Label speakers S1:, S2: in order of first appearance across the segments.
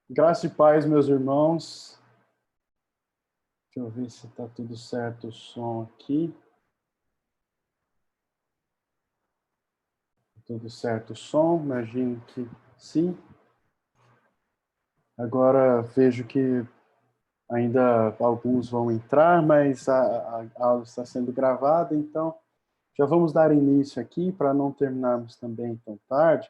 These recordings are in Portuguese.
S1: Graça e paz, meus irmãos. Deixa eu ver se está tudo certo o som aqui. Tudo certo o som, imagino que sim. Agora vejo que ainda alguns vão entrar, mas a aula está sendo gravada, então já vamos dar início aqui para não terminarmos também tão tarde.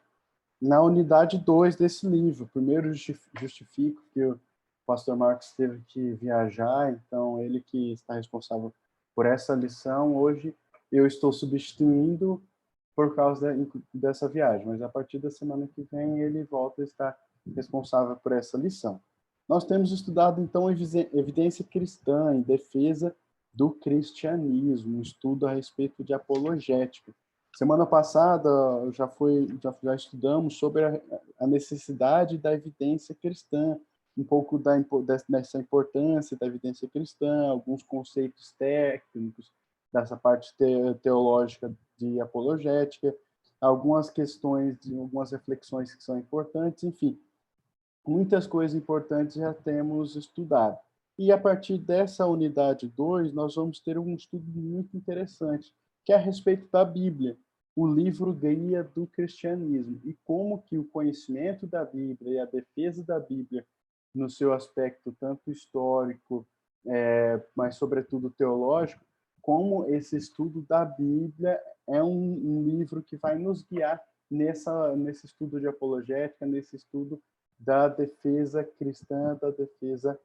S1: Na unidade 2 desse livro. Primeiro, justifico que o pastor Marcos teve que viajar, então ele que está responsável por essa lição. Hoje eu estou substituindo por causa dessa viagem, mas a partir da semana que vem ele volta a estar responsável por essa lição. Nós temos estudado, então, evidência cristã em defesa do cristianismo, um estudo a respeito de apologética. Semana passada já estudamos sobre a necessidade da evidência cristã, um pouco dessa importância da evidência cristã, alguns conceitos técnicos dessa parte teológica de apologética, algumas questões, algumas reflexões que são importantes, enfim, muitas coisas importantes já temos estudado. E a partir dessa unidade 2, nós vamos ter um estudo muito interessante, que é a respeito da Bíblia, o livro guia do cristianismo, e como que o conhecimento da Bíblia e a defesa da Bíblia, no seu aspecto tanto histórico, mas sobretudo teológico, como esse estudo da Bíblia é um livro que vai nos guiar nesse estudo de apologética, nesse estudo da defesa cristã, da defesa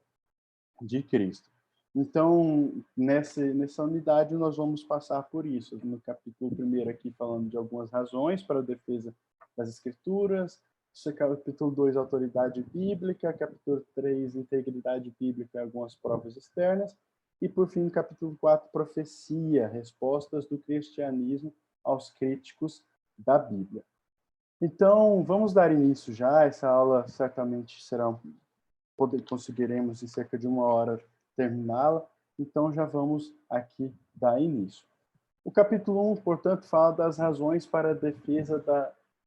S1: de Cristo. Então, nessa unidade, nós vamos passar por isso. No capítulo 1 aqui, falando de algumas razões para a defesa das Escrituras. Capítulo 2, autoridade bíblica. Capítulo 3, integridade bíblica e algumas provas externas. E, por fim, capítulo 4, profecia, respostas do cristianismo aos críticos da Bíblia. Então, vamos dar início já. Essa aula certamente conseguiremos em cerca de 1 hora terminá-la. Então, já vamos aqui dar início. O capítulo 1, portanto, fala das razões para a defesa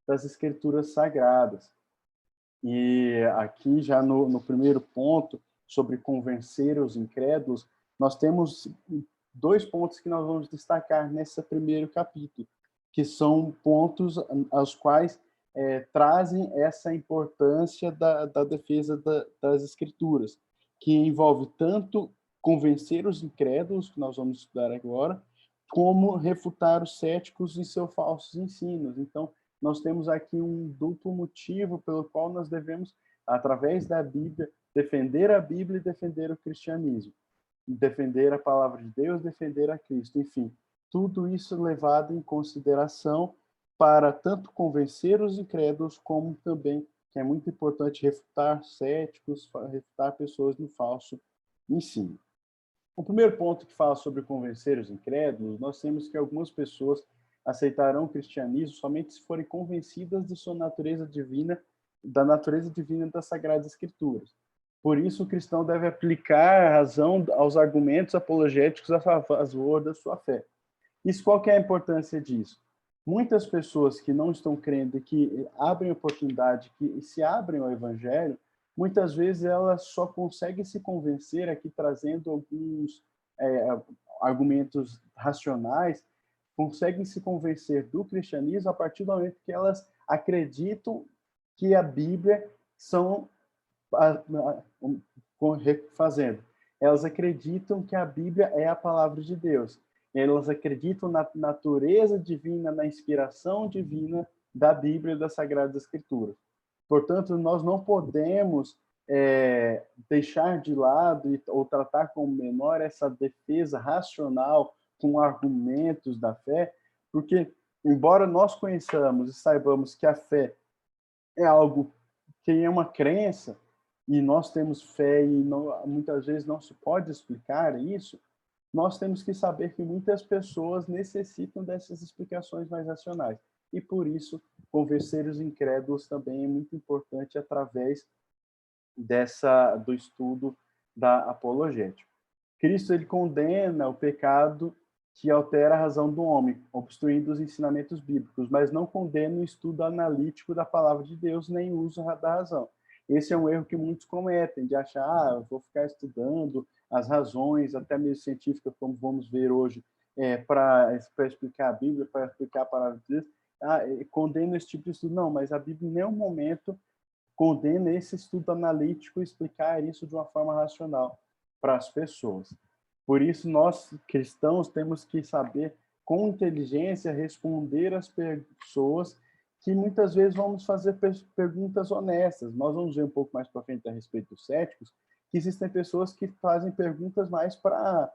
S1: das Escrituras Sagradas. E aqui, já no primeiro ponto, sobre convencer os incrédulos, nós temos 2 pontos que nós vamos destacar nesse primeiro capítulo, que são pontos aos quais trazem essa importância da defesa das Escrituras, que envolve tanto convencer os incrédulos, que nós vamos estudar agora, como refutar os céticos em seus falsos ensinos. Então, nós temos aqui um duplo motivo pelo qual nós devemos, através da Bíblia, defender a Bíblia e defender o cristianismo. Defender a palavra de Deus, defender a Cristo. Enfim, tudo isso levado em consideração para tanto convencer os incrédulos, como também, que é muito importante, refutar céticos, refutar pessoas no falso ensino. O primeiro ponto que fala sobre convencer os incrédulos, nós temos que algumas pessoas aceitarão o cristianismo somente se forem convencidas de sua natureza divina, da natureza divina das Sagradas Escrituras. Por isso, o cristão deve aplicar a razão aos argumentos apologéticos a favor da sua fé. Isso, qual que é a importância disso? Muitas pessoas que não estão crendo e que abrem oportunidade, que se abrem ao evangelho, muitas vezes elas só conseguem se convencer aqui trazendo alguns argumentos racionais, conseguem se convencer do cristianismo a partir do momento que elas acreditam que a Bíblia fazendo. Elas acreditam que a Bíblia é a palavra de Deus. Elas acreditam na natureza divina, na inspiração divina da Bíblia e das Sagradas Escrituras. Portanto, nós não podemos deixar de lado ou tratar como menor essa defesa racional com argumentos da fé, porque, embora nós conheçamos e saibamos que a fé é algo que é uma crença, e nós temos fé e muitas vezes não se pode explicar isso, nós temos que saber que muitas pessoas necessitam dessas explicações mais racionais. E por isso, convencer os incrédulos também é muito importante através do estudo da apologética. Cristo ele condena o pecado que altera a razão do homem, obstruindo os ensinamentos bíblicos, mas não condena o estudo analítico da palavra de Deus, nem o uso da razão. Esse é um erro que muitos cometem, de achar, eu vou ficar estudando as razões, até mesmo científicas, como vamos ver hoje, para explicar a Bíblia, para explicar a palavra de Deus, condena esse tipo de estudo. Não, mas a Bíblia em nenhum momento condena esse estudo analítico e explicar isso de uma forma racional para as pessoas. Por isso, nós cristãos temos que saber, com inteligência, responder às pessoas que muitas vezes vamos fazer perguntas honestas. Nós vamos ver um pouco mais para frente a respeito dos céticos, que existem pessoas que fazem perguntas mais para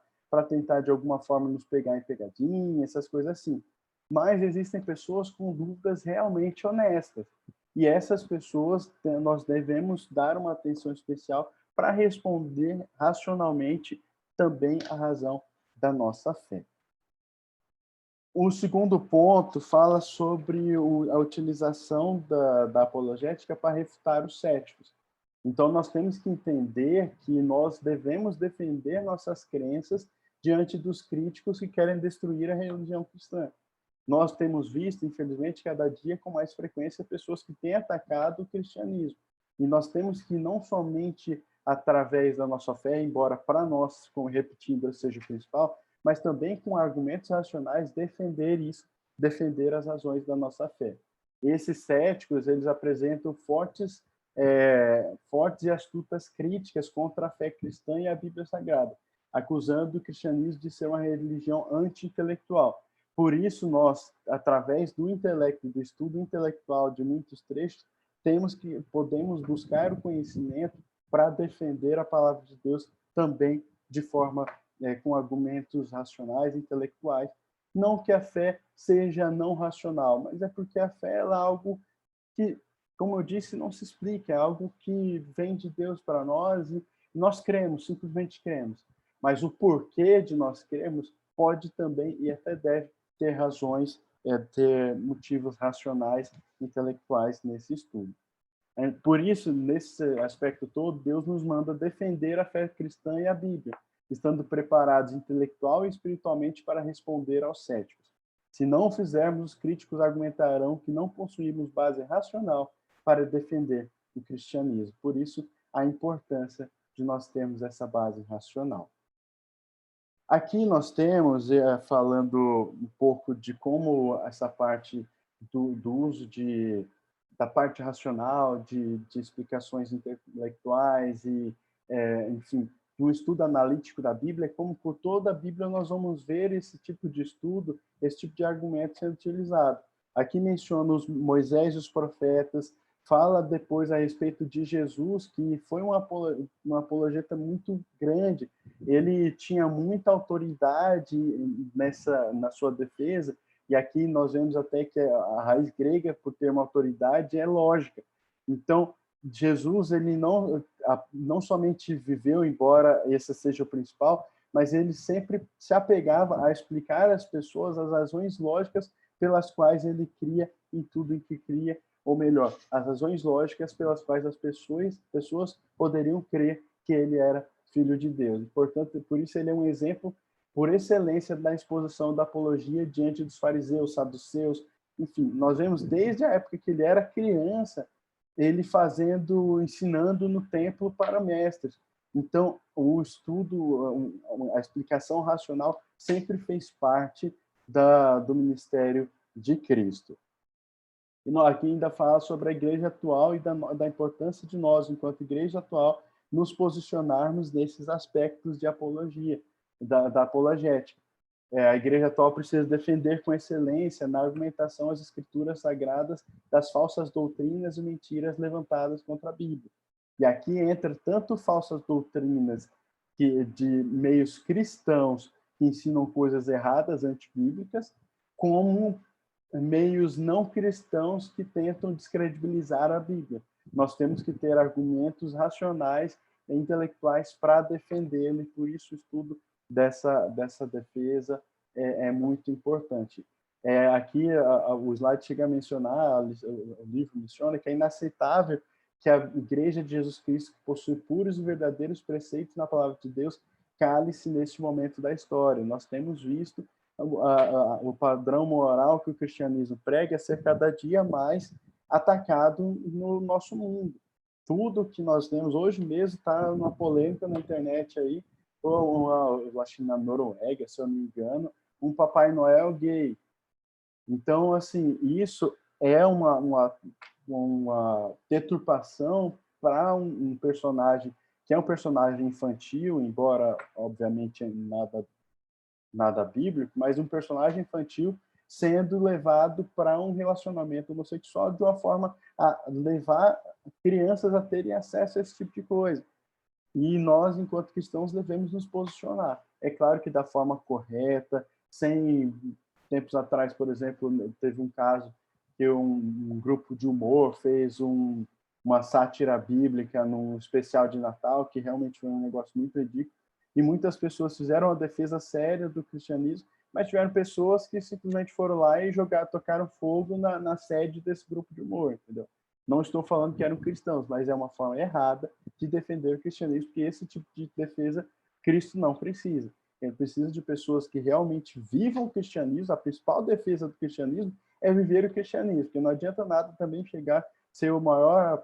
S1: tentar, de alguma forma, nos pegar em pegadinha, essas coisas assim. Mas existem pessoas com dúvidas realmente honestas. E essas pessoas, nós devemos dar uma atenção especial para responder racionalmente também a razão da nossa fé. O segundo ponto fala sobre a utilização da apologética para refutar os céticos. Então, nós temos que entender que nós devemos defender nossas crenças diante dos críticos que querem destruir a religião cristã. Nós temos visto, infelizmente, cada dia com mais frequência, pessoas que têm atacado o cristianismo. E nós temos que não somente através da nossa fé, embora para nós, como repetindo, seja o principal, mas também com argumentos racionais defender isso, defender as razões da nossa fé. Esses céticos, eles apresentam fortes e astutas críticas contra a fé cristã e a Bíblia Sagrada, acusando o cristianismo de ser uma religião anti-intelectual. Por isso, nós, através do intelecto, do estudo intelectual de muitos trechos, podemos buscar o conhecimento para defender a palavra de Deus também de forma com argumentos racionais, intelectuais. Não que a fé seja não racional, mas é porque a fé é algo que, como eu disse, não se explica, é algo que vem de Deus para nós e nós cremos, simplesmente cremos. Mas o porquê de nós cremos pode também e até deve ter razões, ter motivos racionais, intelectuais nesse estudo. Por isso, nesse aspecto todo, Deus nos manda defender a fé cristã e a Bíblia, estando preparados intelectual e espiritualmente para responder aos céticos. Se não o fizermos, os críticos argumentarão que não possuímos base racional para defender o cristianismo. Por isso, a importância de nós termos essa base racional. Aqui nós temos, falando um pouco de como essa parte do uso da parte racional, de explicações intelectuais e, enfim, do estudo analítico da Bíblia, como por toda a Bíblia nós vamos ver esse tipo de estudo, esse tipo de argumento sendo utilizado. Aqui menciona os Moisés e os profetas, fala depois a respeito de Jesus, que foi um apologeta muito grande. Ele tinha muita autoridade na sua defesa, e aqui nós vemos até que a raiz grega, por ter uma autoridade, é lógica. Então, Jesus, ele não somente viveu, embora esse seja o principal, mas ele sempre se apegava a explicar às pessoas as razões lógicas pelas quais ele cria em tudo em que cria, ou melhor, as razões lógicas pelas quais as pessoas poderiam crer que ele era filho de Deus. Portanto, por isso ele é um exemplo por excelência da exposição da apologia diante dos fariseus, saduceus, enfim, nós vemos desde a época que ele era criança, ele ensinando no templo para mestres. Então, o estudo, a explicação racional sempre fez parte do ministério de Cristo. E aqui ainda fala sobre a igreja atual e da importância de nós, enquanto igreja atual, nos posicionarmos nesses aspectos de apologia, da apologética. A igreja atual precisa defender com excelência na argumentação as escrituras sagradas das falsas doutrinas e mentiras levantadas contra a Bíblia. E aqui entra tanto falsas doutrinas de meios cristãos que ensinam coisas erradas, antibíblicas, como meios não cristãos que tentam descredibilizar a Bíblia. Nós temos que ter argumentos racionais e intelectuais para defendê-lo, e por isso o estudo dessa defesa é muito importante. Aqui o slide chega a mencionar, o livro menciona que é inaceitável que a Igreja de Jesus Cristo, que possui puros e verdadeiros preceitos na palavra de Deus, cale-se neste momento da história. Nós temos visto o padrão moral que o cristianismo prega ser cada dia mais atacado no nosso mundo. tudo que nós temos hoje mesmo está uma polêmica na internet aí, ou eu acho que na Noruega, se eu não me engano, um Papai Noel gay. Então, assim, isso é uma deturpação para um personagem que é um personagem infantil, embora, obviamente, nada bíblico, mas um personagem infantil sendo levado para um relacionamento homossexual de uma forma a levar crianças a terem acesso a esse tipo de coisa. E nós, enquanto cristãos, devemos nos posicionar. É claro que da forma correta, sem tempos atrás, por exemplo, teve um caso que um grupo de humor fez uma sátira bíblica num especial de Natal, que realmente foi um negócio muito ridículo, e muitas pessoas fizeram a defesa séria do cristianismo, mas tiveram pessoas que simplesmente foram lá e tocaram fogo na sede desse grupo de humor, entendeu? Não estou falando que eram cristãos, mas é uma forma errada de defender o cristianismo, porque esse tipo de defesa Cristo não precisa. Ele precisa de pessoas que realmente vivam o cristianismo. A principal defesa do cristianismo é viver o cristianismo, porque não adianta nada também chegar ser o maior,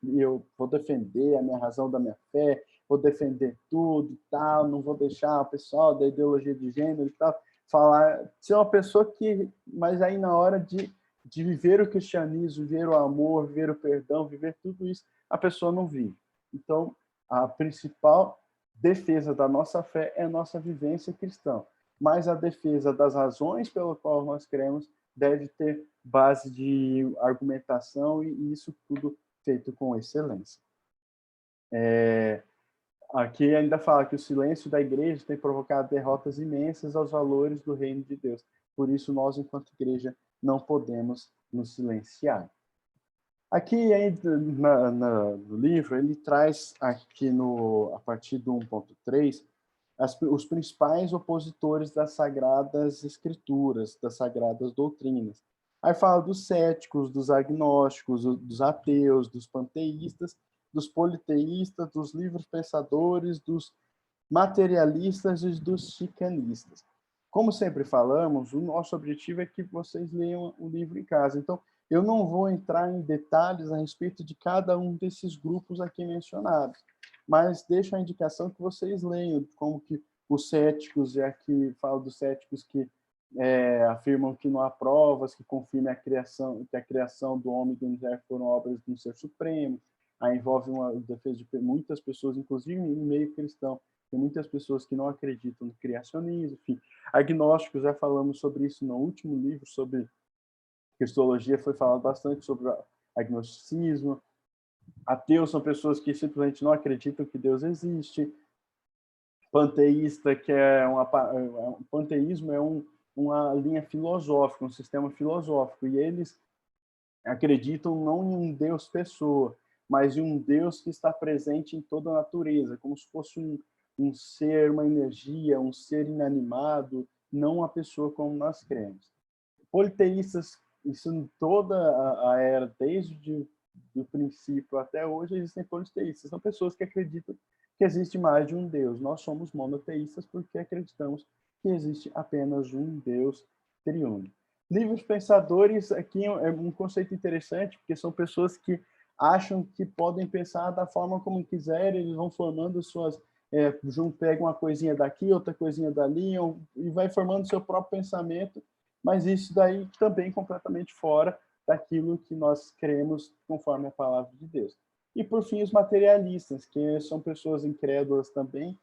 S1: eu vou defender a minha razão da minha fé, vou defender tudo e tal, não vou deixar o pessoal da ideologia de gênero e tal falar, ser uma pessoa que, mas aí na hora de viver o cristianismo, viver o amor, viver o perdão, viver tudo isso, a pessoa não vive. Então, a principal defesa da nossa fé é a nossa vivência cristã, mas a defesa das razões pelo qual nós cremos deve ter base de argumentação e isso tudo feito com excelência. Aqui ainda fala que o silêncio da igreja tem provocado derrotas imensas aos valores do reino de Deus. Por isso, nós, enquanto igreja, não podemos nos silenciar. Aqui no livro, ele traz aqui a partir do 1.3 os principais opositores das sagradas escrituras, das sagradas doutrinas. Aí fala dos céticos, dos agnósticos, dos ateus, dos panteístas, dos politeístas, dos livros pensadores, dos materialistas e dos chicanistas. Como sempre falamos, o nosso objetivo é que vocês leiam o livro em casa. Então, eu não vou entrar em detalhes a respeito de cada um desses grupos aqui mencionados, mas deixo a indicação que vocês leiam, como que os céticos, e aqui falo dos céticos que afirmam que não há provas que confirmem que a criação do homem e da mulher foram obras de um ser supremo. Aí envolve uma defesa de muitas pessoas, inclusive em meio cristão. Tem muitas pessoas que não acreditam no criacionismo, enfim. Agnósticos, já falamos sobre isso no último livro, sobre cristologia, foi falado bastante sobre agnosticismo. Ateus são pessoas que simplesmente não acreditam que Deus existe. Panteísta, que panteísmo é uma linha filosófica, um sistema filosófico, e eles acreditam não em um Deus pessoa, mas em um Deus que está presente em toda a natureza, como se fosse um ser, uma energia, um ser inanimado, não uma pessoa como nós cremos. Politeístas, isso em toda a era, desde o princípio até hoje, existem politeístas. São pessoas que acreditam que existe mais de um Deus. Nós somos monoteístas porque acreditamos que existe apenas um Deus triuno. Livros pensadores, aqui é um conceito interessante, porque são pessoas que acham que podem pensar da forma como quiserem, eles vão formando suas... pega uma coisinha daqui, outra coisinha dali, e vai formando seu próprio pensamento, mas isso daí também completamente fora daquilo que nós cremos conforme a palavra de Deus. E, por fim, os materialistas, que são pessoas incrédulas também,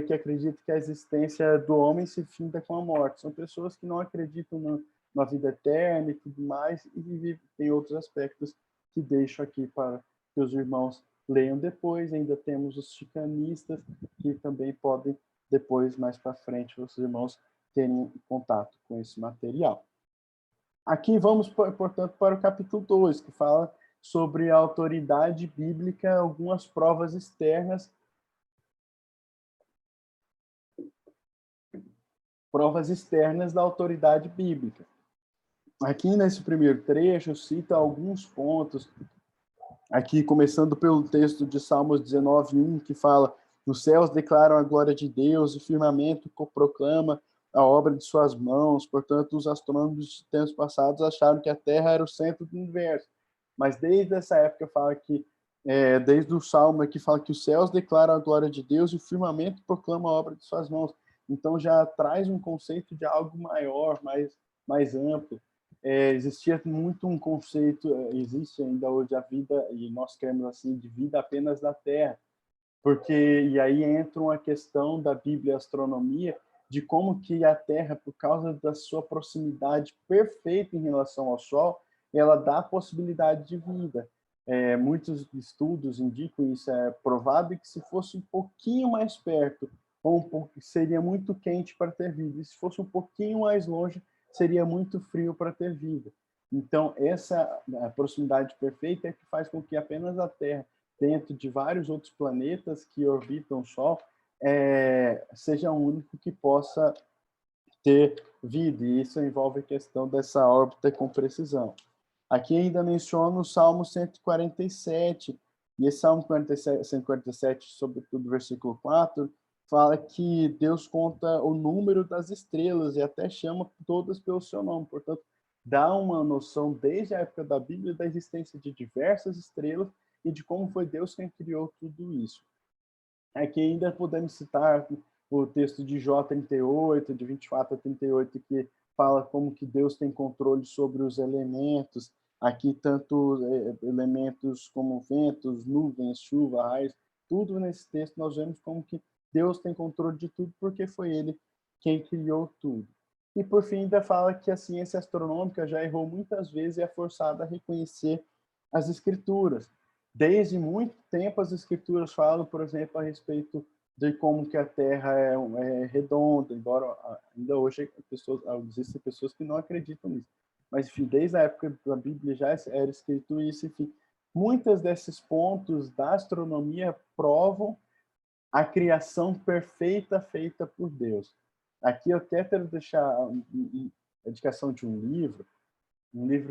S1: que acreditam que a existência do homem se finda com a morte. São pessoas que não acreditam na vida eterna e tudo mais, e tem outros aspectos que deixo aqui para que os irmãos leiam depois. Ainda temos os chicanistas, que também podem, depois, mais para frente, os irmãos terem contato com esse material. Aqui vamos, portanto, para o capítulo 2, que fala sobre a autoridade bíblica, algumas provas externas. Provas externas da autoridade bíblica. Aqui nesse primeiro trecho, cita alguns pontos, aqui começando pelo texto de Salmos 19:1, que fala: os céus declaram a glória de Deus, e o firmamento proclama a obra de suas mãos. Portanto, os astrônomos de tempos passados acharam que a Terra era o centro do universo. Mas desde essa época fala que desde o Salmo que fala que os céus declaram a glória de Deus e o firmamento proclama a obra de suas mãos. Então já traz um conceito de algo maior, mais amplo. Existia muito um conceito, existe ainda hoje a vida, e nós queremos assim, de vida apenas da Terra. E aí entra uma questão da Bíblia e astronomia, de como que a Terra, por causa da sua proximidade perfeita em relação ao Sol, ela dá a possibilidade de vida. Muitos estudos indicam isso, é provado que se fosse um pouquinho mais perto, seria muito quente para ter vida, e se fosse um pouquinho mais longe, seria muito frio para ter vida. Então, essa proximidade perfeita é que faz com que apenas a Terra, dentro de vários outros planetas que orbitam o Sol, seja o único que possa ter vida, e isso envolve a questão dessa órbita com precisão. Aqui ainda menciona o Salmo 147, e esse Salmo 147, sobretudo versículo 4, fala que Deus conta o número das estrelas e até chama todas pelo seu nome. Portanto, dá uma noção, desde a época da Bíblia, da existência de diversas estrelas e de como foi Deus quem criou tudo isso. Aqui ainda podemos citar o texto de Jó 38, de 24 a 38, que fala como que Deus tem controle sobre os elementos. Aqui, tanto elementos como ventos, nuvens, chuva, raios, tudo nesse texto nós vemos como que Deus tem controle de tudo, porque foi Ele quem criou tudo. E, por fim, ainda fala que a ciência astronômica já errou muitas vezes e é forçada a reconhecer as escrituras. Desde muito tempo, as escrituras falam, por exemplo, a respeito de como que a Terra é redonda, embora ainda hoje existem pessoas que não acreditam nisso. Mas, enfim, desde a época da Bíblia já era escrito isso, enfim. Muitos desses pontos da astronomia provam a criação perfeita feita por Deus. Aqui eu até quero deixar a indicação de um livro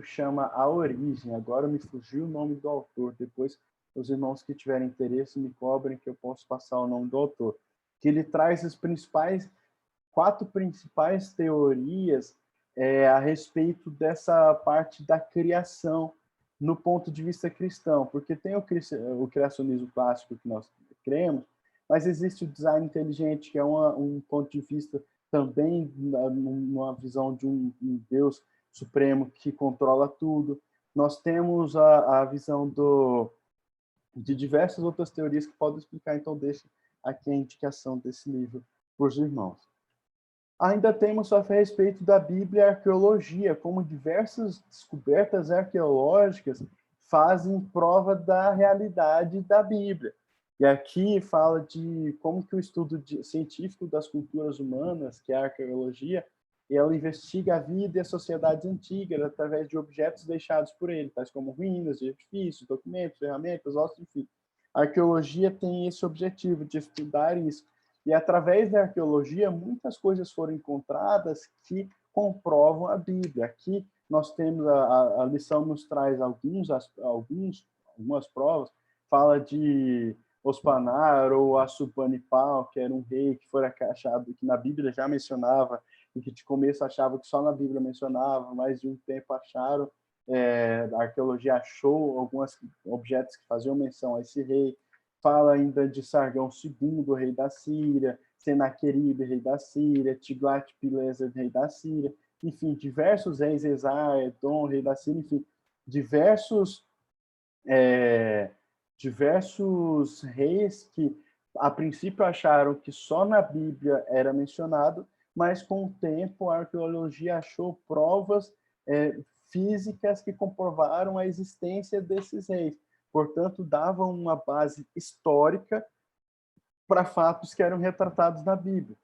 S1: que chama A Origem. Agora me fugiu o nome do autor. Depois, os irmãos que tiverem interesse me cobrem que eu posso passar o nome do autor. Que ele traz as quatro principais teorias a respeito dessa parte da criação no ponto de vista cristão. Porque tem o criacionismo clássico que nós cremos, mas existe o design inteligente, que é um ponto de vista também numa visão de um Deus supremo que controla tudo. Nós temos a visão de diversas outras teorias que podem explicar, então deixo aqui a indicação desse livro para os irmãos. Ainda temos a respeito da Bíblia e arqueologia, como diversas descobertas arqueológicas fazem prova da realidade da Bíblia. E aqui fala de como que o estudo científico das culturas humanas, que é a arqueologia, ela investiga a vida e as sociedades antigas através de objetos deixados por ele, tais como ruínas de edifícios, documentos, ferramentas, ossos, enfim. A arqueologia tem esse objetivo de estudar isso. E através da arqueologia, muitas coisas foram encontradas que comprovam a Bíblia. Aqui nós temos, a lição nos traz algumas provas, fala de Ospanar ou Assurbanipal, que era um rei que foi achado, que na Bíblia já mencionava, e que de começo achava que só na Bíblia mencionava, mas de um tempo acharam, a arqueologia achou alguns objetos que faziam menção a esse rei. Fala ainda de Sargão II, rei da Síria, Senaqueribe, rei da Síria, Tiglat-Pileser, rei da Síria, enfim, diversos reis, Esar, Edom, rei da Síria, enfim, diversos reis que a princípio acharam que só na Bíblia era mencionado, mas com o tempo a arqueologia achou provas físicas que comprovaram a existência desses reis. Portanto, davam uma base histórica para fatos que eram retratados na Bíblia.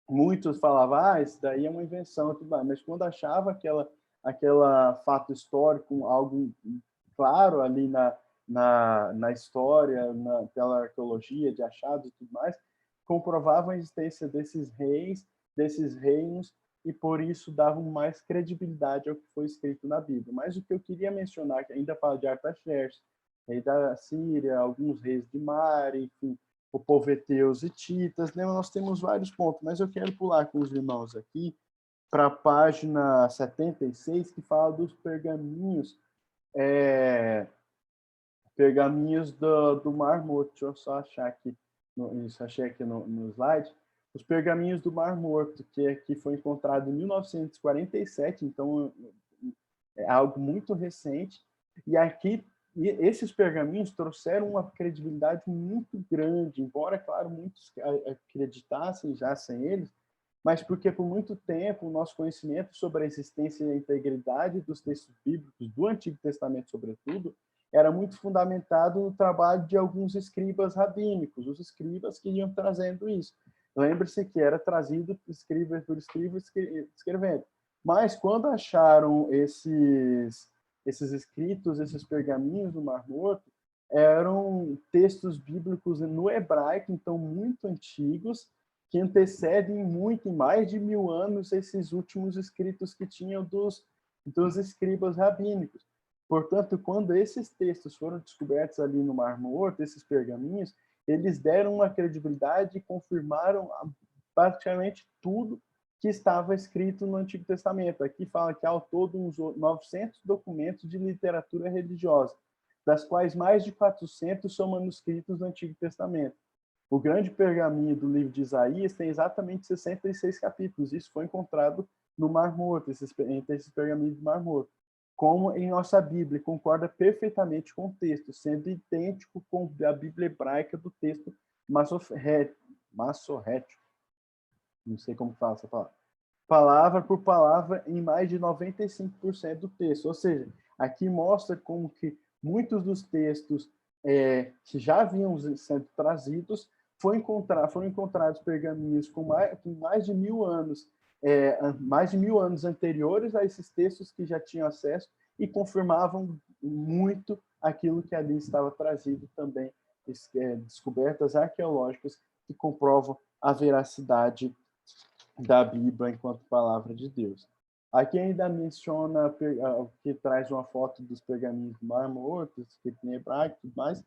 S1: Muitos falavam, isso daí é uma invenção, tudo mais, mas quando achava aquela fato histórico, algo claro ali na história, pela arqueologia de achados e tudo mais, comprovavam a existência desses reis, desses reinos, e por isso davam mais credibilidade ao que foi escrito na Bíblia. Mas o que eu queria mencionar, que ainda fala de Artaxerxes, rei da Síria, alguns reis de Mar, enfim, o povo heteus e hititas, né? Nós temos vários pontos, mas eu quero pular com os irmãos aqui para a página 76, que fala dos pergaminhos pergaminhos do Mar Morto. Deixa eu só achar aqui, isso, achei aqui no slide. Os pergaminhos do Mar Morto, que foi encontrado em 1947, então é algo muito recente. E aqui, esses pergaminhos trouxeram uma credibilidade muito grande, embora, claro, muitos acreditassem já sem eles, mas porque por muito tempo o nosso conhecimento sobre a existência e a integridade dos textos bíblicos, do Antigo Testamento sobretudo, era muito fundamentado no trabalho de alguns escribas rabínicos, os escribas que iam trazendo isso. Lembre-se que era trazido escriba por escriba escrevendo. Mas quando acharam esses escritos, esses pergaminhos do Mar Morto, eram textos bíblicos no hebraico, então muito antigos, que antecedem muito, em mais de 1000 anos, esses últimos escritos que tinham dos escribas rabínicos. Portanto, quando esses textos foram descobertos ali no Mar Morto, esses pergaminhos, eles deram uma credibilidade e confirmaram praticamente tudo que estava escrito no Antigo Testamento. Aqui fala que, ao todo, uns 900 documentos de literatura religiosa, das quais mais de 400 são manuscritos do Antigo Testamento. O grande pergaminho do livro de Isaías tem exatamente 66 capítulos. Isso foi encontrado no Mar Morto, entre esses pergaminhos do Mar Morto. Como em nossa Bíblia, concorda perfeitamente com o texto, sendo idêntico com a Bíblia hebraica do texto massorrético. Não sei como fala essa palavra. Palavra por palavra em mais de 95% do texto. Ou seja, aqui mostra como que muitos dos textos que já haviam sendo trazidos foram encontrados pergaminhos com mais de 1000 anos, mais de 1000 anos anteriores a esses textos que já tinham acesso e confirmavam muito aquilo que ali estava trazido também, descobertas arqueológicas que comprovam a veracidade da Bíblia enquanto palavra de Deus. Aqui ainda menciona que traz uma foto dos pergaminhos do Mar Morto, escrito em hebraico e tudo mais.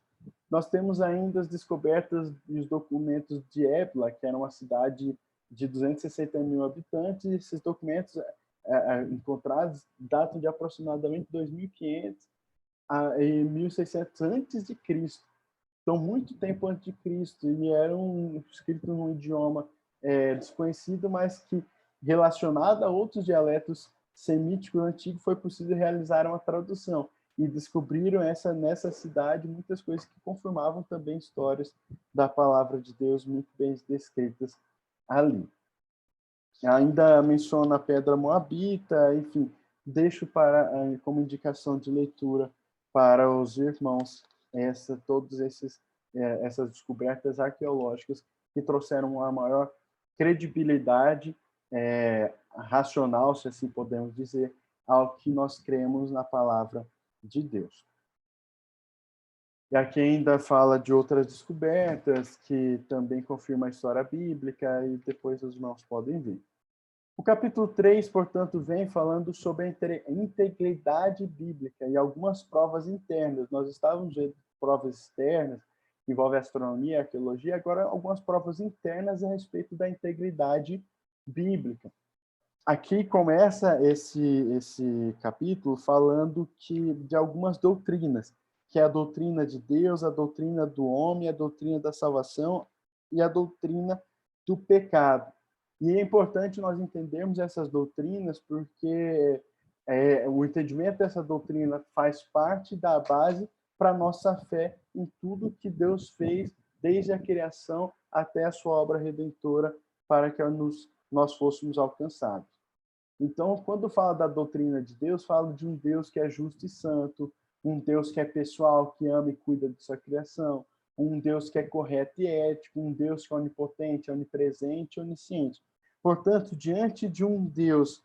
S1: Nós temos ainda as descobertas dos documentos de Ebla, que era uma cidade de 260 mil habitantes. Esses documentos encontrados datam de aproximadamente 2500 e 1600 antes de Cristo. Então, muito tempo antes de Cristo, e eram escritos num idioma desconhecido, mas que, relacionado a outros dialetos semíticos antigos, foi possível realizar uma tradução. E descobriram nessa cidade muitas coisas que confirmavam também histórias da palavra de Deus muito bem descritas ali. Ainda menciona a pedra moabita, enfim, deixo como indicação de leitura para os irmãos todos essas descobertas arqueológicas que trouxeram uma maior credibilidade racional, se assim podemos dizer, ao que nós cremos na palavra de Deus. E aqui ainda fala de outras descobertas que também confirmam a história bíblica e depois os irmãos podem ver. O capítulo 3, portanto, vem falando sobre a integridade bíblica e algumas provas internas. Nós estávamos vendo provas externas, que envolvem astronomia, arqueologia, agora algumas provas internas a respeito da integridade bíblica. Aqui começa esse capítulo falando de algumas doutrinas, que é a doutrina de Deus, a doutrina do homem, a doutrina da salvação e a doutrina do pecado. E é importante nós entendermos essas doutrinas porque o entendimento dessa doutrina faz parte da base para a nossa fé em tudo que Deus fez, desde a criação até a sua obra redentora, para que nós fôssemos alcançados. Então, quando fala da doutrina de Deus, fala de um Deus que é justo e santo, um Deus que é pessoal, que ama e cuida de sua criação, um Deus que é correto e ético, um Deus que é onipotente, onipresente, onisciente. Portanto, diante de um Deus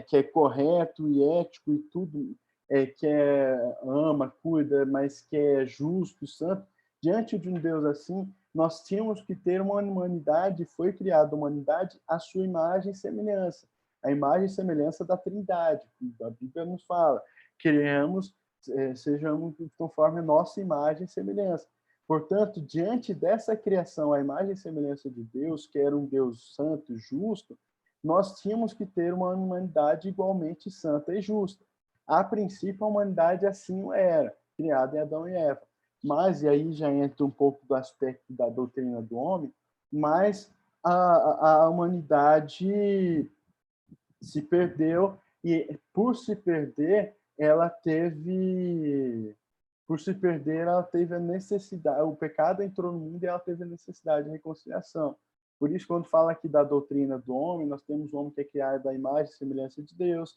S1: que é correto e ético e tudo, que ama, cuida, mas que é justo, santo, diante de um Deus assim, nós tínhamos que ter uma humanidade, foi criada a humanidade à sua imagem e semelhança, a imagem e semelhança da Trindade. A Bíblia nos fala, sejamos conforme a nossa imagem e semelhança. Portanto, diante dessa criação, a imagem e semelhança de Deus, que era um Deus santo e justo, nós tínhamos que ter uma humanidade igualmente santa e justa. A princípio, a humanidade assim o era. criado em Adão e Eva. Mas, e aí já entra um pouco do aspecto da doutrina do homem, mas a humanidade se perdeu, e por se perder, ela teve a necessidade, o pecado entrou no mundo e ela teve a necessidade de reconciliação. Por isso, quando fala aqui da doutrina do homem, nós temos o homem que é criado da imagem e semelhança de Deus.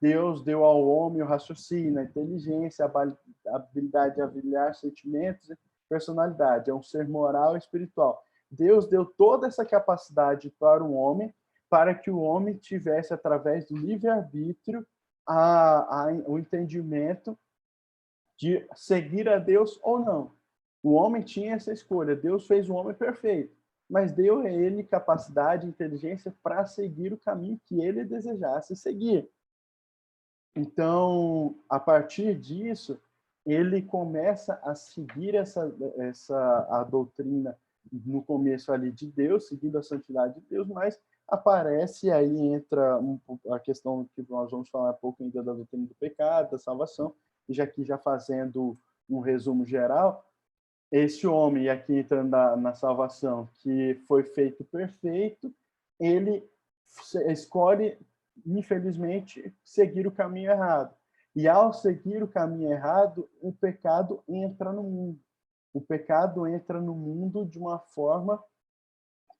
S1: Deus deu ao homem o raciocínio, a inteligência, a habilidade de avaliar sentimentos e personalidade. É um ser moral e espiritual. Deus deu toda essa capacidade para o homem, para que o homem tivesse, através do livre-arbítrio, o entendimento de seguir a Deus ou não. O homem tinha essa escolha. Deus fez o homem perfeito, mas deu a ele capacidade e inteligência para seguir o caminho que ele desejasse seguir. Então, a partir disso, ele começa a seguir a doutrina no começo ali de Deus, seguindo a santidade de Deus, mas aparece, aí entra a questão que nós vamos falar um pouco ainda da doutrina do pecado, da salvação, e já fazendo um resumo geral, esse homem, aqui entrando na salvação, que foi feito perfeito, ele escolhe, infelizmente, seguir o caminho errado. E ao seguir o caminho errado, o pecado entra no mundo. O pecado entra no mundo de uma forma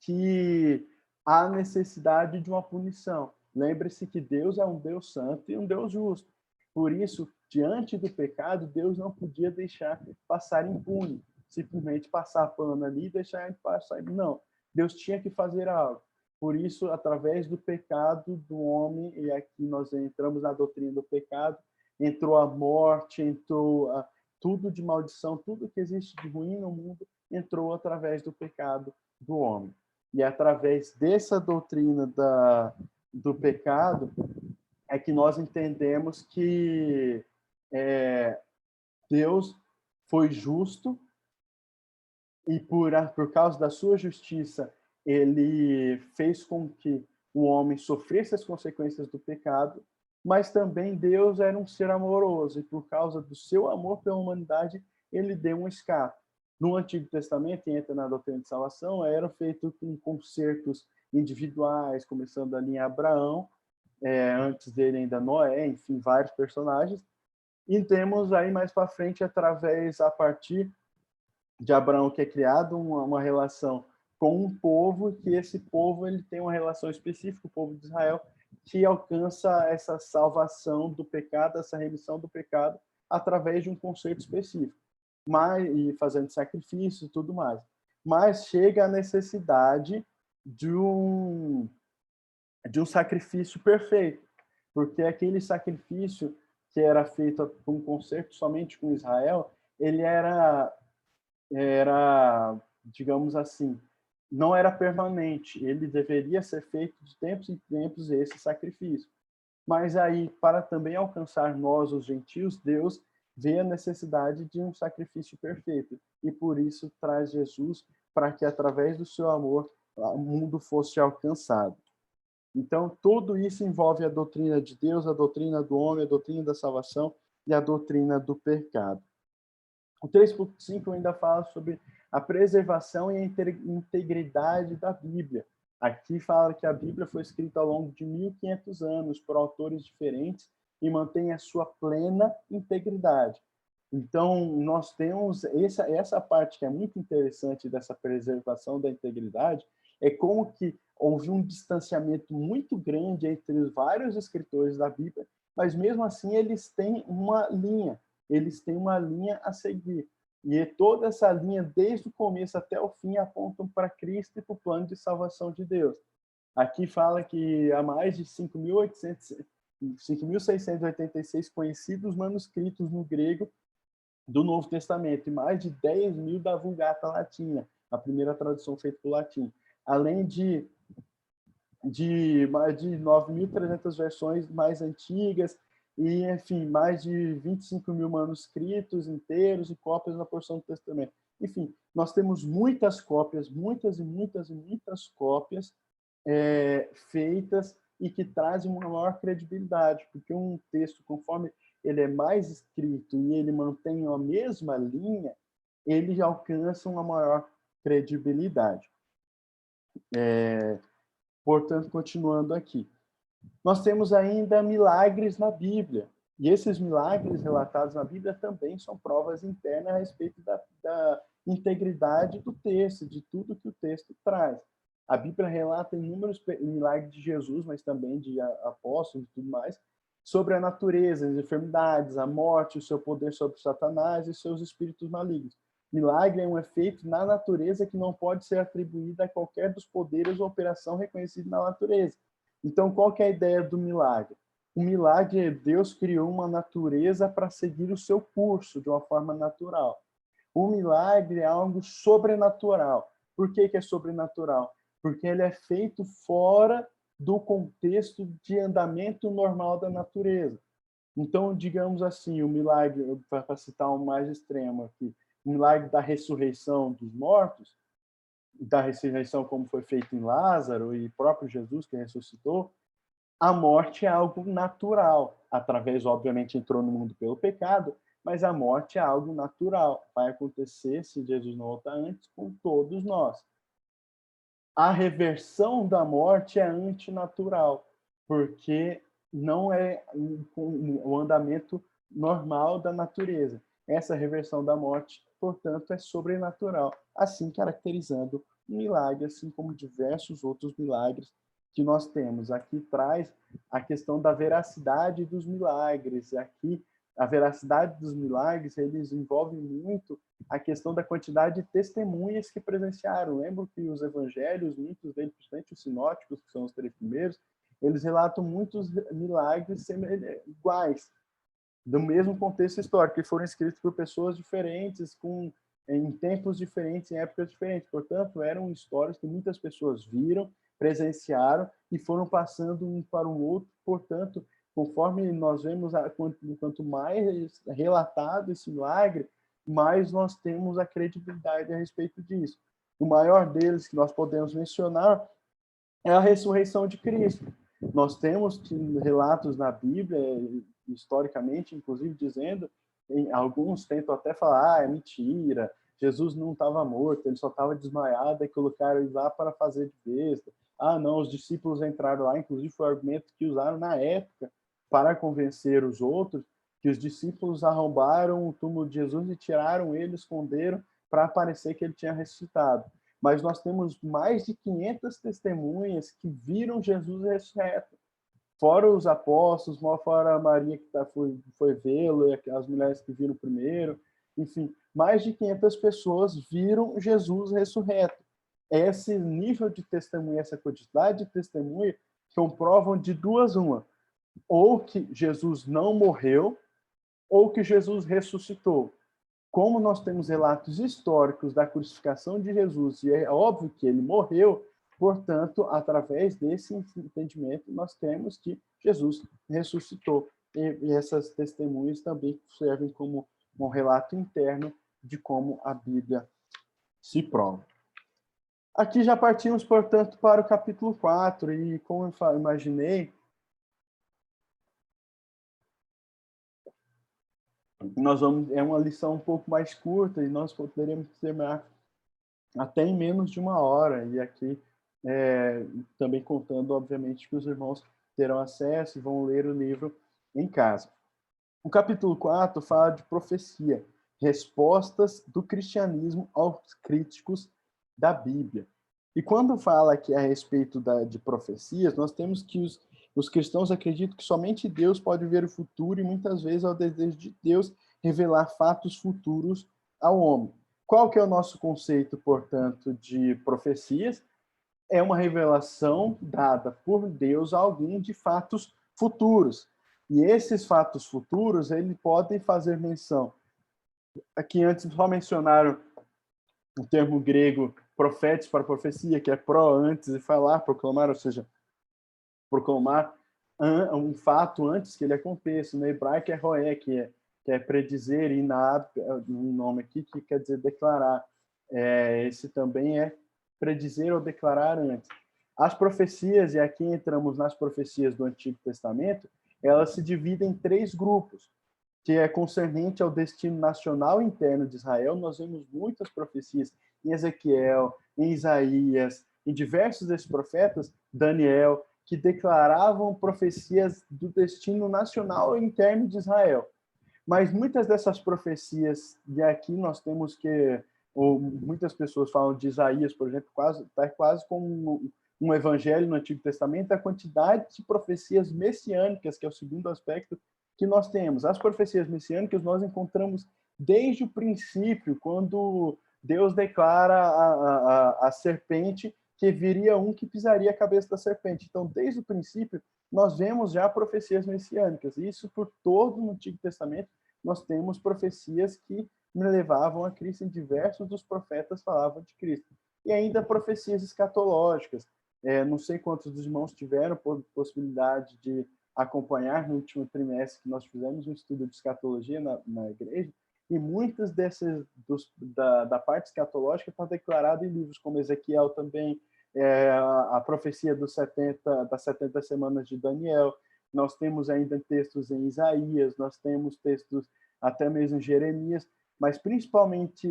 S1: que há necessidade de uma punição. Lembre-se que Deus é um Deus santo e um Deus justo. Por isso, diante do pecado, Deus não podia deixar passar impune, simplesmente passar pano ali e deixar ele passar. Não, Deus tinha que fazer algo. Por isso, através do pecado do homem, e aqui nós entramos na doutrina do pecado, entrou a morte, entrou tudo de maldição, tudo que existe de ruim no mundo, entrou através do pecado do homem. E através dessa doutrina do pecado é que nós entendemos que Deus foi justo e por causa da sua justiça ele fez com que o homem sofresse as consequências do pecado, mas também Deus era um ser amoroso e por causa do seu amor pela humanidade ele deu um escape. No Antigo Testamento, e entra na doutrina de salvação, eram feitos com concertos individuais, começando ali em Abraão, antes dele ainda Noé, enfim, vários personagens. E temos aí mais para frente, a partir de Abraão, que é criado uma relação com um povo, que esse povo ele tem uma relação específica, o povo de Israel, que alcança essa salvação do pecado, essa remissão do pecado, através de um conceito específico, e fazendo sacrifício e tudo mais. Mas chega a necessidade de um sacrifício perfeito, porque aquele sacrifício que era feito por um concerto somente com Israel, ele era, digamos assim, não era permanente, ele deveria ser feito de tempos em tempos esse sacrifício. Mas aí, para também alcançar nós, os gentios, Deus vê a necessidade de um sacrifício perfeito, e por isso traz Jesus, para que através do seu amor o mundo fosse alcançado. Então, tudo isso envolve a doutrina de Deus, a doutrina do homem, a doutrina da salvação e a doutrina do pecado. O 3.5 ainda fala sobre a preservação e a integridade da Bíblia. Aqui fala que a Bíblia foi escrita ao longo de 1.500 anos por autores diferentes e mantém a sua plena integridade. Então, nós temos essa parte que é muito interessante dessa preservação da integridade, é como que houve um distanciamento muito grande entre os vários escritores da Bíblia, mas mesmo assim eles têm uma linha a seguir. E toda essa linha, desde o começo até o fim, apontam para Cristo e para o plano de salvação de Deus. Aqui fala que há mais de 5.686 conhecidos manuscritos no grego do Novo Testamento, e mais de 10.000 da Vulgata Latina, a primeira tradução feita para o latim. Além de mais de 9.300 versões mais antigas, e, enfim, mais de 25.000 manuscritos inteiros e cópias na porção do Testamento. Enfim, nós temos muitas cópias, muitas cópias feitas e que trazem uma maior credibilidade, porque um texto, conforme ele é mais escrito e ele mantém a mesma linha, ele alcança uma maior credibilidade. Portanto, continuando aqui. Nós temos ainda milagres na Bíblia. E esses milagres relatados na Bíblia também são provas internas a respeito da integridade do texto, de tudo que o texto traz. A Bíblia relata inúmeros milagres de Jesus, mas também de apóstolos e tudo mais, sobre a natureza, as enfermidades, a morte, o seu poder sobre Satanás e seus espíritos malignos. Milagre é um efeito na natureza que não pode ser atribuído a qualquer dos poderes ou operação reconhecido na natureza. Então, qual que é a ideia do milagre? O milagre é Deus criou uma natureza para seguir o seu curso de uma forma natural. O milagre é algo sobrenatural. Por que é sobrenatural? Porque ele é feito fora do contexto de andamento normal da natureza. Então, digamos assim, o milagre, para citar um mais extremo aqui, o milagre da ressurreição dos mortos, da ressurreição como foi feito em Lázaro e próprio Jesus que ressuscitou, a morte é algo natural. Através, obviamente, entrou no mundo pelo pecado, mas a morte é algo natural. Vai acontecer, se Jesus não voltar antes, com todos nós. A reversão da morte é antinatural, porque não é o andamento normal da natureza. Essa reversão da morte, portanto, é sobrenatural, assim caracterizando o milagre, assim como diversos outros milagres que nós temos. Aqui traz a questão da veracidade dos milagres. Aqui, a veracidade dos milagres, eles envolvem muito a questão da quantidade de testemunhas que presenciaram. Lembro que os evangelhos, muitos deles, principalmente os sinóticos, que são os 3 primeiros, eles relatam muitos milagres iguais, do mesmo contexto histórico, que foram escritos por pessoas diferentes, em tempos diferentes, em épocas diferentes. Portanto, eram histórias que muitas pessoas viram, presenciaram e foram passando um para o outro. Portanto, conforme nós vemos, quanto mais relatado esse milagre, mais nós temos a credibilidade a respeito disso. O maior deles que nós podemos mencionar é a ressurreição de Cristo. Nós temos relatos na Bíblia, historicamente, inclusive, dizendo, alguns tentam até falar, é mentira, Jesus não estava morto, ele só estava desmaiado e colocaram ele lá para fazer de besta. Não, os discípulos entraram lá, inclusive foi o argumento que usaram na época para convencer os outros, que os discípulos arrombaram o túmulo de Jesus e tiraram ele, esconderam, para parecer que ele tinha ressuscitado. Mas nós temos mais de 500 testemunhas que viram Jesus ressurreto. Fora os apóstolos, fora a Maria que foi vê-lo, e as mulheres que viram primeiro. Enfim, mais de 500 pessoas viram Jesus ressurreto. Esse nível de testemunha, essa quantidade de testemunha, comprovam de duas uma. Ou que Jesus não morreu, ou que Jesus ressuscitou. Como nós temos relatos históricos da crucificação de Jesus, e é óbvio que ele morreu, portanto, através desse entendimento, nós temos que Jesus ressuscitou. E essas testemunhas também servem como um relato interno de como a Bíblia se prova. Aqui já partimos, portanto, para o capítulo 4, e como eu imaginei, é uma lição um pouco mais curta e nós poderíamos terminar até em menos de 1 hora. E aqui também contando, obviamente, que os irmãos terão acesso e vão ler o livro em casa. O capítulo 4 fala de profecia, respostas do cristianismo aos críticos da Bíblia. E quando fala aqui a respeito de profecias, nós temos que os cristãos acreditam que somente Deus pode ver o futuro e muitas vezes é o desejo de Deus revelar fatos futuros ao homem. Qual que é o nosso conceito, portanto, de profecias? É uma revelação dada por Deus a alguém de fatos futuros. E esses fatos futuros, eles podem fazer menção. Aqui antes só mencionaram o termo grego profetes para profecia, que é pro antes e falar, proclamar, ou seja, proclamar um fato antes que ele aconteça. No hebraico é roé, que é predizer, e na um nome aqui que quer dizer declarar. Esse também é predizer ou declarar antes. As profecias, e aqui entramos nas profecias do Antigo Testamento, elas se dividem em 3 grupos. que é concernente ao destino nacional e interno de Israel. Nós vemos muitas profecias em Ezequiel, em Isaías, em diversos desses profetas, Daniel, que declaravam profecias do destino nacional e interno de Israel. Mas muitas dessas profecias, e aqui nós temos que, ou muitas pessoas falam de Isaías, por exemplo, está quase como um evangelho no Antigo Testamento, a quantidade de profecias messiânicas, que é o segundo aspecto que nós temos. As profecias messiânicas nós encontramos desde o princípio, quando Deus declara a serpente que viria um que pisaria a cabeça da serpente. Então, desde o princípio, nós vemos já profecias messiânicas. Isso por todo o Antigo Testamento, nós temos profecias que me levavam a Cristo, em diversos dos profetas falavam de Cristo. E ainda profecias escatológicas. Não sei quantos dos irmãos tiveram possibilidade de acompanhar no último trimestre que nós fizemos um estudo de escatologia na igreja, e muitas dessas da parte escatológica está declarada em livros como Ezequiel também, a profecia das 70 semanas de Daniel. Nós temos ainda textos em Isaías, nós temos textos até mesmo em Jeremias, mas principalmente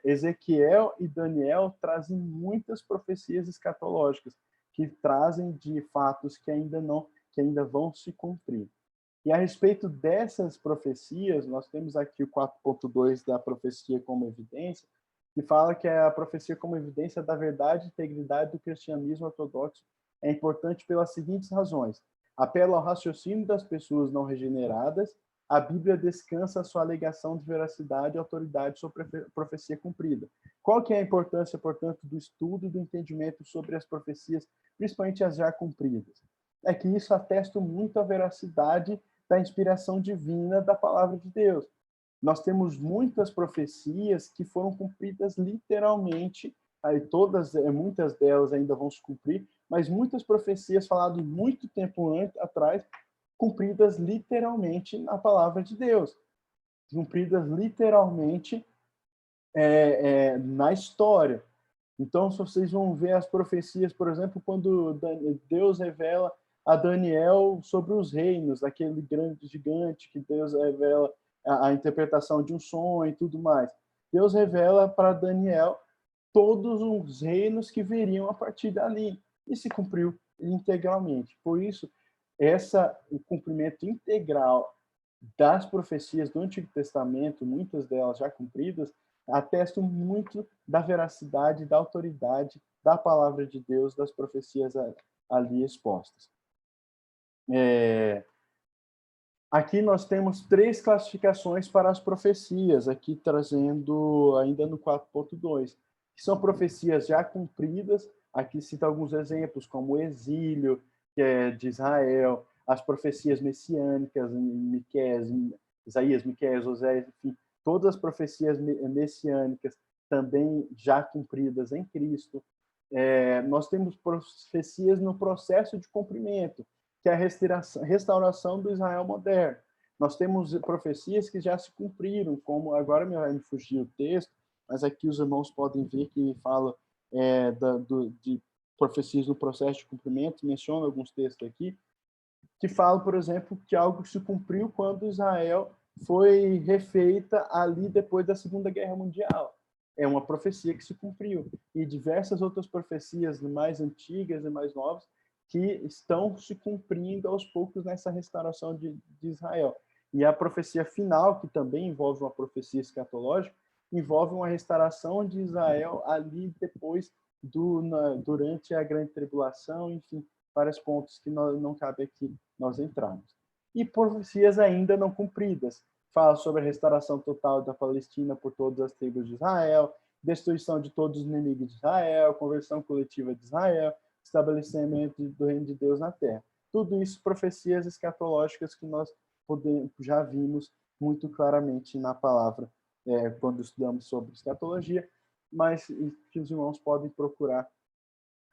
S1: Ezequiel e Daniel trazem muitas profecias escatológicas, que trazem de fatos que ainda vão se cumprir. E a respeito dessas profecias, nós temos aqui o 4.2 da profecia como evidência, que fala que a profecia como evidência da verdade e integridade do cristianismo ortodoxo é importante pelas seguintes razões. Apela ao raciocínio das pessoas não regeneradas, a Bíblia descansa a sua alegação de veracidade e autoridade sobre a profecia cumprida. Qual que é a importância, portanto, do estudo e do entendimento sobre as profecias, principalmente as já cumpridas? É que isso atesta muito a veracidade da inspiração divina da palavra de Deus. Nós temos muitas profecias que foram cumpridas literalmente, aí muitas delas ainda vão se cumprir, mas muitas profecias faladas muito tempo atrás, cumpridas literalmente na palavra de Deus, cumpridas literalmente na história. Então, se vocês vão ver as profecias, por exemplo, quando Deus revela a Daniel sobre os reinos, aquele grande gigante que Deus revela a interpretação de um sonho e tudo mais. Deus revela para Daniel todos os reinos que viriam a partir dali, e se cumpriu integralmente. Por isso, o cumprimento integral das profecias do Antigo Testamento, muitas delas já cumpridas, atestam muito da veracidade, da autoridade da palavra de Deus, das profecias ali expostas. Aqui nós temos 3 classificações para as profecias, aqui trazendo ainda no 4.2, que são profecias já cumpridas. Aqui cita alguns exemplos, como o exílio, que é de Israel, as profecias messiânicas, em Isaías, Miqueias, Oséias, enfim, todas as profecias messiânicas também já cumpridas em Cristo. Nós temos profecias no processo de cumprimento, que é a restauração do Israel moderno. Nós temos profecias que já se cumpriram, como agora me fugiu o texto, mas aqui os irmãos podem ver que fala de profecias no processo de cumprimento, menciona alguns textos aqui, que falam, por exemplo, que algo se cumpriu quando Israel foi refeita ali depois da Segunda Guerra Mundial. É uma profecia que se cumpriu. E diversas outras profecias mais antigas e mais novas que estão se cumprindo aos poucos nessa restauração de Israel. E a profecia final, que também envolve uma profecia escatológica, envolve uma restauração de Israel ali depois, durante a grande tribulação, enfim, vários pontos que não cabe aqui nós entrarmos. E profecias ainda não cumpridas. Fala sobre a restauração total da Palestina por todas as tribos de Israel, destruição de todos os inimigos de Israel, conversão coletiva de Israel, estabelecimento do reino de Deus na terra. Tudo isso profecias escatológicas que nós já vimos muito claramente na palavra quando estudamos sobre escatologia, mas que os irmãos podem procurar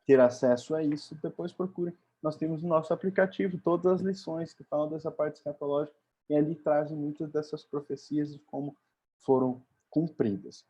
S1: ter acesso a isso, depois procurem. Nós temos o nosso aplicativo, todas as lições que falam dessa parte escatológica, e ali trazem muitas dessas profecias e como foram cumpridas.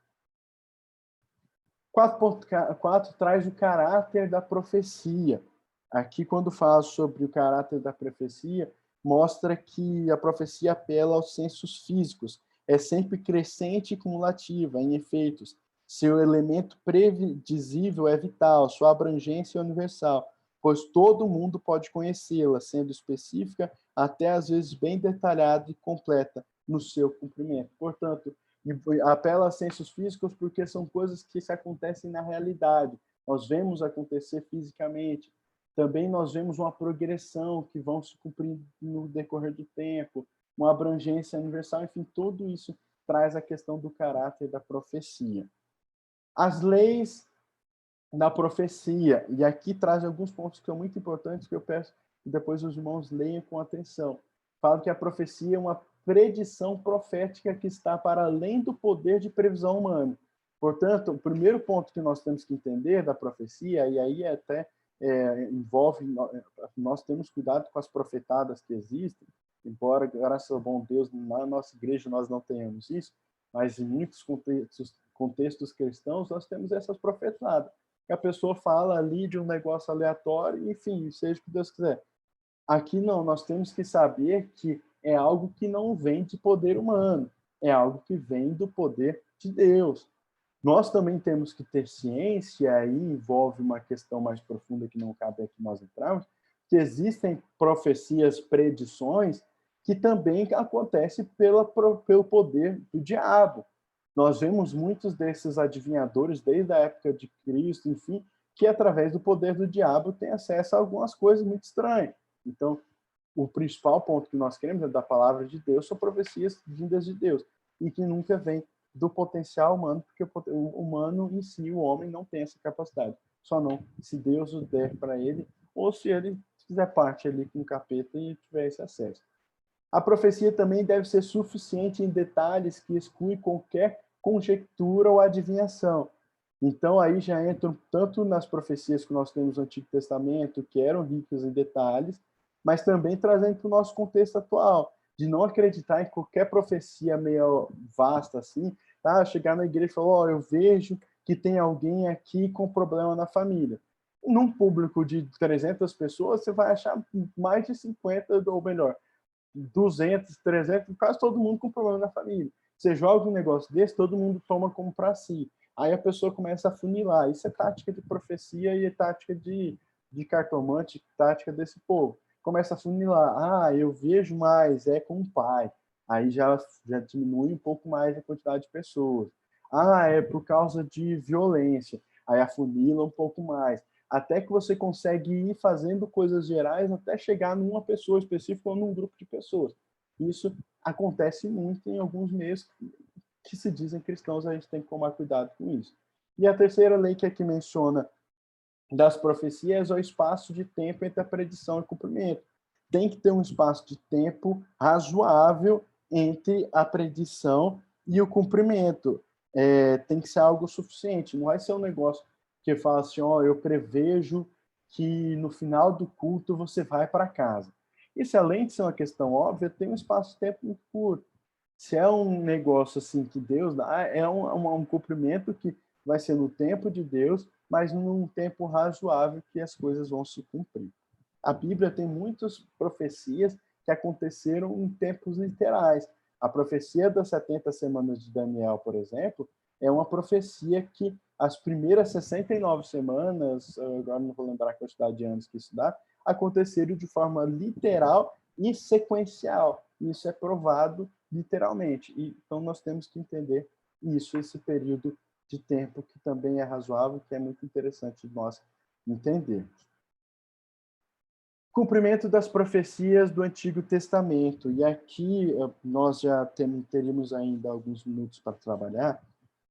S1: 4.4 traz o caráter da profecia. Aqui, quando fala sobre o caráter da profecia, mostra que a profecia apela aos sensos físicos, é sempre crescente e cumulativa em efeitos. Seu elemento previsível é vital, sua abrangência é universal, pois todo mundo pode conhecê-la, sendo específica, até às vezes bem detalhada e completa no seu cumprimento. Portanto, apela a sensos físicos porque são coisas que se acontecem na realidade. Nós vemos acontecer fisicamente. Também nós vemos uma progressão que vão se cumprir no decorrer do tempo, uma abrangência universal, enfim, tudo isso traz a questão do caráter da profecia. As leis da profecia, e aqui traz alguns pontos que são muito importantes que eu peço que depois os irmãos leiam com atenção. Fala que a profecia é uma predição profética que está para além do poder de previsão humana. Portanto, o primeiro ponto que nós temos que entender da profecia, e aí até envolve, nós temos cuidado com as profetadas que existem, embora, graças ao bom Deus, na nossa igreja nós não tenhamos isso, mas em muitos contextos cristãos nós temos essas profetadas. Que a pessoa fala ali de um negócio aleatório, enfim, seja o que Deus quiser. Aqui não, nós temos que saber que é algo que não vem de poder humano, é algo que vem do poder de Deus. Nós também temos que ter ciência, aí envolve uma questão mais profunda que não cabe aqui nós entrarmos, que existem profecias, predições, que também acontecem pelo poder do diabo. Nós vemos muitos desses adivinhadores, desde a época de Cristo, enfim, que através do poder do diabo têm acesso a algumas coisas muito estranhas. Então, o principal ponto que nós queremos é da palavra de Deus, são profecias vindas de Deus, e que nunca vem do potencial humano, porque o humano em si, o homem, não tem essa capacidade. Só não se Deus o der para ele, ou se ele fizer parte ali com o capeta e tiver esse acesso. A profecia também deve ser suficiente em detalhes que exclui qualquer conjectura ou adivinhação. Então, aí já entram tanto nas profecias que nós temos no Antigo Testamento, que eram ricas em detalhes, mas também trazendo para o nosso contexto atual, de não acreditar em qualquer profecia meio vasta assim, tá? Chegar na igreja e falar, ó, eu vejo que tem alguém aqui com problema na família. Num público de 300 pessoas, você vai achar mais de 50, ou melhor, 200, 300, quase todo mundo com problema na família. Você joga um negócio desse, todo mundo toma como para si. Aí a pessoa começa a funilar. Isso é tática de profecia e é tática de cartomante, tática desse povo. Começa a funilar. Ah, eu vejo mais, é com o pai. Aí já diminui um pouco mais a quantidade de pessoas. Ah, é por causa de violência. Aí afunila um pouco mais. Até que você consegue ir fazendo coisas gerais até chegar numa pessoa específica ou num grupo de pessoas. Isso acontece muito em alguns meios que se dizem cristãos, a gente tem que tomar cuidado com isso. E a terceira lei que aqui menciona das profecias é o espaço de tempo entre a predição e o cumprimento. Tem que ter um espaço de tempo razoável entre a predição e o cumprimento. Tem que ser algo suficiente, não vai ser um negócio que fala assim, ó, eu prevejo que no final do culto você vai para casa. Isso, além de ser uma questão óbvia, tem um espaço de tempo muito curto. Se é um negócio assim que Deus dá, é um cumprimento que vai ser no tempo de Deus, mas num tempo razoável que as coisas vão se cumprir. A Bíblia tem muitas profecias que aconteceram em tempos literais. A profecia das 70 semanas de Daniel, por exemplo, é uma profecia que as primeiras 69 semanas, agora não vou lembrar a quantidade de anos que isso dá, aconteceram de forma literal e sequencial. Isso é provado literalmente. Então, nós temos que entender isso, esse período de tempo que também é razoável, que é muito interessante nós entendermos. Cumprimento das profecias do Antigo Testamento. E aqui nós já teríamos ainda alguns minutos para trabalhar,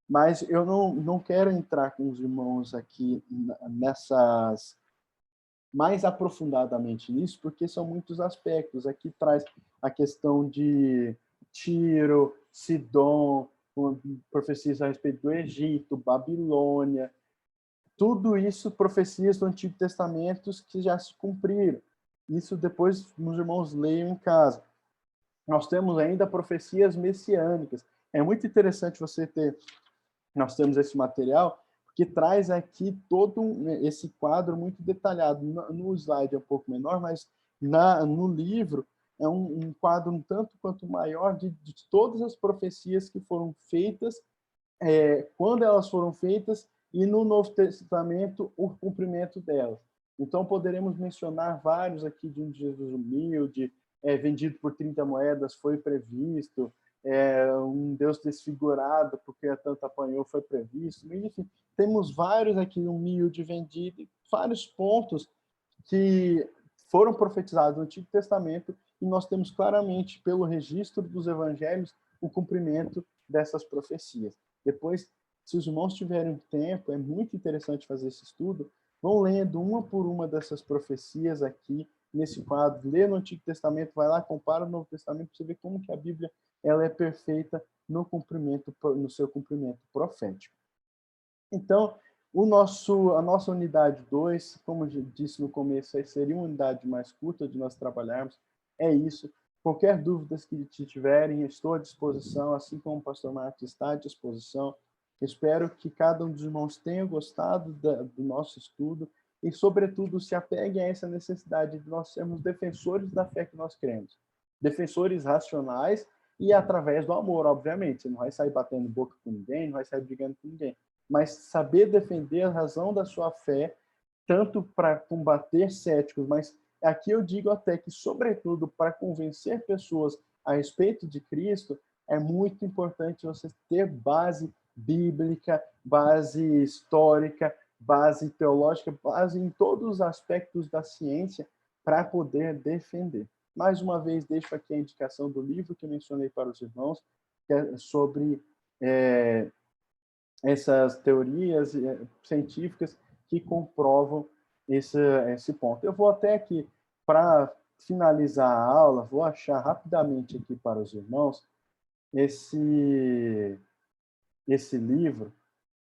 S1: mas eu não quero entrar com os irmãos aqui nessas mais aprofundadamente nisso, porque são muitos aspectos. Aqui traz a questão de Tiro, Sidom, profecias a respeito do Egito, Babilônia, tudo isso profecias do Antigo Testamento que já se cumpriram. Isso depois os irmãos leiam em casa. Nós temos ainda profecias messiânicas. É muito interessante você ter, nós temos esse material, que traz aqui todo esse quadro muito detalhado. No slide é um pouco menor, mas no livro é um quadro um tanto quanto maior de todas as profecias que foram feitas, quando elas foram feitas, e no Novo Testamento o cumprimento delas. Então poderemos mencionar vários aqui: de um Jesus humilde, vendido por 30 moedas, foi previsto, um Deus desfigurado porque tanto apanhou, foi previsto. Enfim, temos vários aqui: humilde, vendido, vários pontos que foram profetizados no Antigo Testamento, e nós temos claramente, pelo registro dos evangelhos, o cumprimento dessas profecias. Depois, se os irmãos tiverem tempo, é muito interessante fazer esse estudo, vão lendo uma por uma dessas profecias aqui nesse quadro. Lê no Antigo Testamento, vai lá, compara o Novo Testamento, para você ver como que a Bíblia ela é perfeita no seu cumprimento profético. Então, a nossa unidade 2, como eu disse no começo, seria uma unidade mais curta de nós trabalharmos. É isso. Qualquer dúvidas que tiverem, estou à disposição, assim como o pastor Marcos está à disposição. Espero que cada um dos irmãos tenha gostado do nosso estudo e, sobretudo, se apeguem a essa necessidade de nós sermos defensores da fé que nós cremos. Defensores racionais e através do amor, obviamente. Você não vai sair batendo boca com ninguém, não vai sair brigando com ninguém, mas saber defender a razão da sua fé, tanto para combater céticos, mas aqui eu digo até que, sobretudo, para convencer pessoas a respeito de Cristo, é muito importante você ter base bíblica, base histórica, base teológica, base em todos os aspectos da ciência para poder defender. Mais uma vez, deixo aqui a indicação do livro que eu mencionei para os irmãos, que é sobre essas teorias científicas que comprovam esse ponto. Eu vou até aqui, para finalizar a aula, vou achar rapidamente aqui para os irmãos esse livro,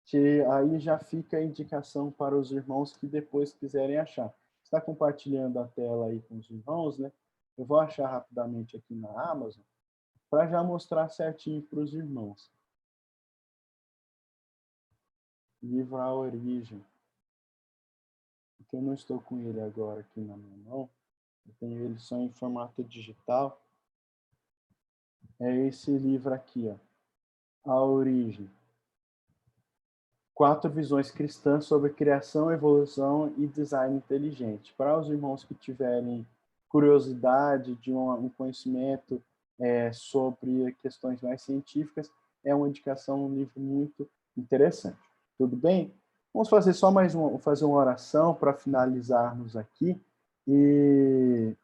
S1: que aí já fica a indicação para os irmãos que depois quiserem achar. Está compartilhando a tela aí com os irmãos, né? Eu vou achar rapidamente aqui na Amazon, para já mostrar certinho para os irmãos. Livro A Origem. Porque eu não estou com ele agora aqui na minha mão. Eu tenho ele só em formato digital. É esse livro aqui, ó. A Origem. 4 visões cristãs sobre criação, evolução e design inteligente. Para os irmãos que tiverem curiosidade de um conhecimento sobre questões mais científicas, é uma indicação, um livro muito interessante. Tudo bem? Vamos fazer só fazer uma oração para finalizarmos aqui e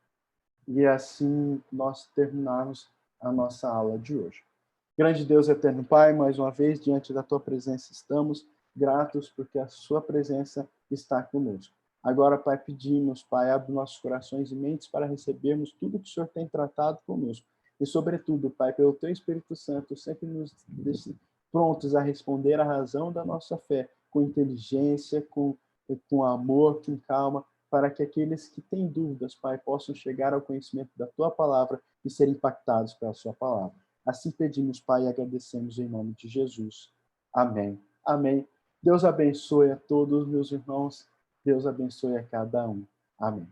S1: assim nós terminarmos a nossa aula de hoje. Grande Deus, eterno Pai, mais uma vez, diante da Tua presença estamos, gratos porque a Sua presença está conosco. Agora, Pai, pedimos, Pai, abre nossos corações e mentes para recebermos tudo que o Senhor tem tratado conosco. E, sobretudo, Pai, pelo Teu Espírito Santo, sempre nos deixe prontos a responder à razão da nossa fé, com inteligência, com amor, com calma, para que aqueles que têm dúvidas, Pai, possam chegar ao conhecimento da Tua palavra e serem impactados pela Sua palavra. Assim pedimos, Pai, e agradecemos em nome de Jesus. Amém. Amém. Deus abençoe a todos, meus irmãos. Deus abençoe a cada um. Amém.